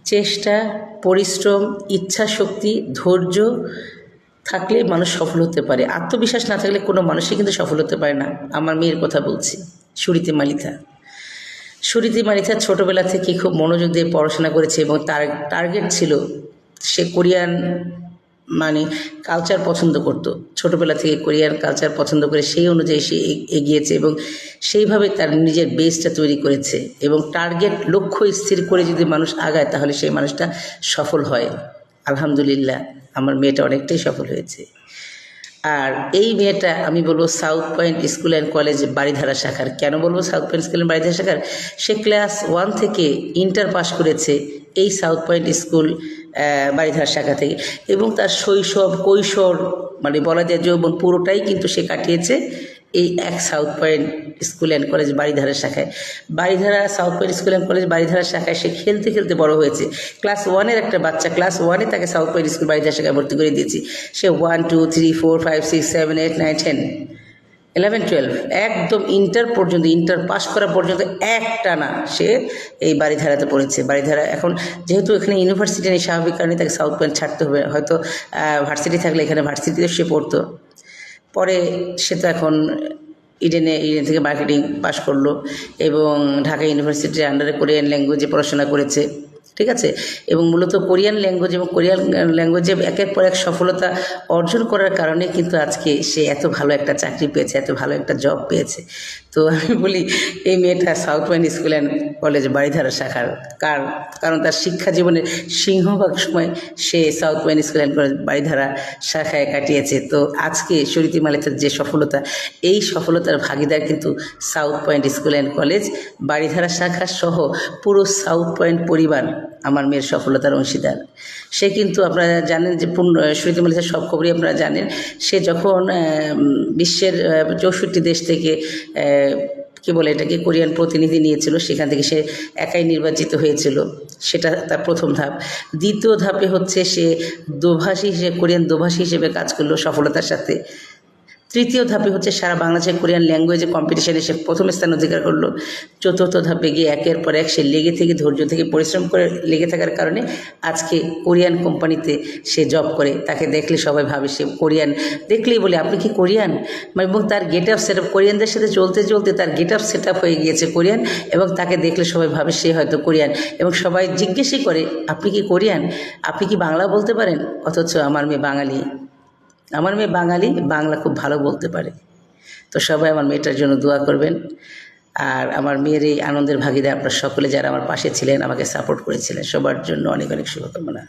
চেষ্টা, পরিশ্রম, ইচ্ছাশক্তি, ধৈর্য থাকলে মানুষ সফল হতে পারে। আত্মবিশ্বাস না থাকলে কোনো মানুষই কিন্তু সফল হতে পারে না। আমার মেয়ের কথা বলছি, সুরীতি মালিথা। সুরীতি মালিথা ছোটোবেলা থেকে খুব মনোযোগ দিয়ে পড়াশোনা করেছে এবং তার টার্গেট ছিল সে কোরিয়ান কালচার পছন্দ করত। ছোটোবেলা থেকে কোরিয়ান কালচার পছন্দ করে সেই অনুযায়ী সে এগিয়েছে এবং সেইভাবে তার নিজের বেসটা তৈরি করেছে এবং টার্গেট লক্ষ্য স্থির করে যদি মানুষ আগায় তাহলে সেই মানুষটা সফল হয়। আলহামদুলিল্লাহ আমার মেয়েটা অনেকটাই সফল হয়েছে। আর এই মেয়েটা আমি বলবো south Point School and College Baridhara শাখার। কেন বলবো south Point School and Baridhara শাখার? সে ক্লাস 1 থেকে ইন্টার পাস করেছে এই সাউথ পয়েন্ট স্কুল বারিধারা শাখা থেকে এবং তার শৈশব কৈশোর বলা যায় যৌবন পুরোটাই কিন্তু সে কাটিয়েছে এই এক South Point School and College Baridhara শাখায়। Baridhara South Point School and College Baridhara শাখায় সে খেলতে খেলতে বড় হয়েছে। ক্লাস 1-এর একটা বাচ্চা, ক্লাস 1-এ তাকে সাউথ পয়েন্ট স্কুল বারিধারা শাখায় ভর্তি করে দিয়েছি। সে 1, 2, 3, 4, 5, 6, 7, 8, 9, 10, 11, 12 একদম ইন্টার পর্যন্ত, ইন্টার পাস করা পর্যন্ত একটানা সে এই বারিধারাতে পড়েছে। বারিধারা এখন যেহেতু এখানে ইউনিভার্সিটি নেই, স্বাভাবিক কারণে তাকে সাউথ পয়েন্ট ছাড়তে হবে। হয়তো ভার্সিটি থাকলে এখানে ভার্সিটিতে সে পড়তো। পরে সে তো এখন ইডেন থেকে মার্কেটিং পাশ করলো এবং ঢাকা ইউনিভার্সিটির আন্ডারে কোরিয়ান ল্যাঙ্গুয়েজে পড়াশোনা করেছে, ঠিক আছে। এবং মূলত কোরিয়ান ল্যাঙ্গুয়েজ এবং কোরিয়ান ল্যাঙ্গুয়েজে একের পর এক সফলতা অর্জন করার কারণে কিন্তু আজকে সে এত ভালো একটা চাকরি পেয়েছে, এত ভালো একটা জব পেয়েছে। তো আমি বলি এই মেয়েটা South Point School and College Baridhara শাখার। কারণ তার শিক্ষা জীবনের সিংহভাগ সময় সে South Point School and College Baridhara শাখায় কাটিয়েছে। তো আজকে সুরীতি মালিথার যে সফলতা, এই সফলতার ভাগিদার কিন্তু south Point School and College Baridhara শাখা সহ পুরো সাউথ পয়েন্ট পরিবার আমার মেয়ের সফলতার অংশীদার। সে কিন্তু আপনারা জানেন যে সুরীতি মালিথার সব খবরই আপনারা জানেন। সে যখন বিশ্বের 64 দেশ থেকে কী বলে এটাকে কোরিয়ান প্রতিনিধি নিয়েছিল, সেখান থেকে সে একাই নির্বাচিত হয়েছিল। সেটা তার প্রথম ধাপ। দ্বিতীয় ধাপে হচ্ছে সে দোভাষী হিসেবে, কোরিয়ান দোভাষী হিসেবে কাজ করলো সফলতার সাথে। তৃতীয় ধাপে হচ্ছে সারা বাংলাদেশের কোরিয়ান ল্যাঙ্গুয়েজে কম্পিটিশানে সে প্রথম স্থান অধিকার করলো। চতুর্থ ধাপে গিয়ে একের পর এক সে লেগে থেকে ধৈর্য থেকে পরিশ্রম করে লেগে থাকার কারণে আজকে কোরিয়ান কোম্পানিতে সে জব করে। তাকে দেখলে সবাই ভাবে সে কোরিয়ান, দেখলেই বলে আপনি কি কোরিয়ান, এবং তার গেট আপ সেট আপ কোরিয়ানদের সাথে চলতে চলতে তার গেট আপ সেট আপ হয়ে গিয়েছে কোরিয়ান এবং তাকে দেখলে সবাই ভাবে সে হয়তো কোরিয়ান এবং সবাই জিজ্ঞেসই করে আপনি কি কোরিয়ান, আপনি কি বাংলা বলতে পারেন? অথচ আমার মেয়ে বাঙালি, আমার মেয়ে বাঙালি, বাংলা খুব ভালো বলতে পারে। তো সবাই আমার মেয়েটার জন্য দোয়া করবেন। আর আমার মেয়ের এই আনন্দের ভাগিদার আপনারা সকলে যারা আমার পাশে ছিলেন, আমাকে সাপোর্ট করেছিলেন, সবার জন্য অনেক অনেক শুভকামনা।